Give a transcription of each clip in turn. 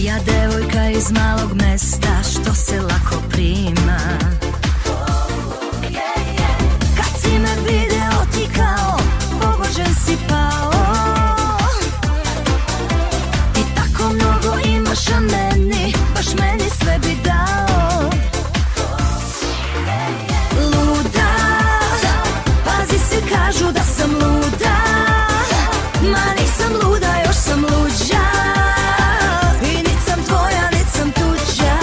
Ja devojka iz malog mesta što se lako prima. Kad si me video ti kao pogođen si pao. I tako mnogo imaš, a meni, baš meni sve bi dao. Luda, pazi se, kažu da sam luda. Ma nisam luda, još sam luđa. I nit sam tvoja, nit sam tuđa.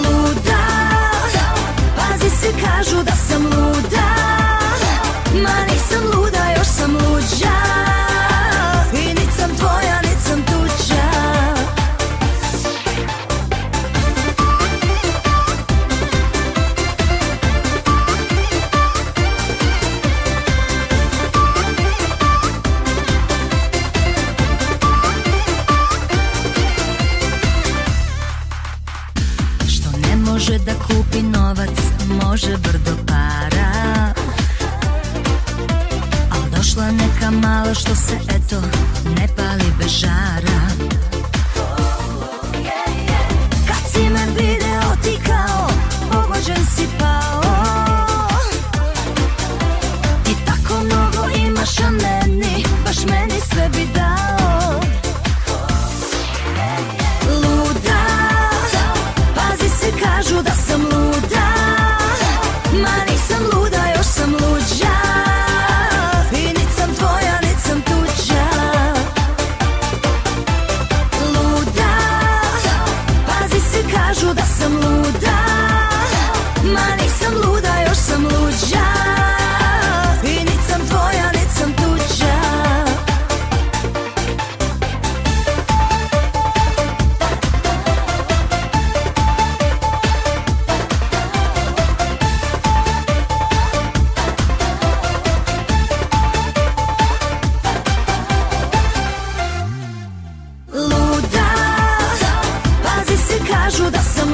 Luda, pazi se, kažu da sam luda. Ma nisam luda, još sam luđa. I nit sam tvoja, nit sam tuđa. Može da kupi novac, može brdo para. Al došla neka mala što se eto ne pali bez žara. Kad si me video ti kao pogođen si pao. I tako mnogo imaš, a meni, baš meni sve bi dao. Kažu da sam luda, ma nisam luda, još sam luđa. I nit sam tvoja, nit sam tuđa. Luda, pazi se, kažu da sam luda. Ma nisam luda, još sam luđa. I nit sam tvoja, nit sam tuđa. Kažu da sam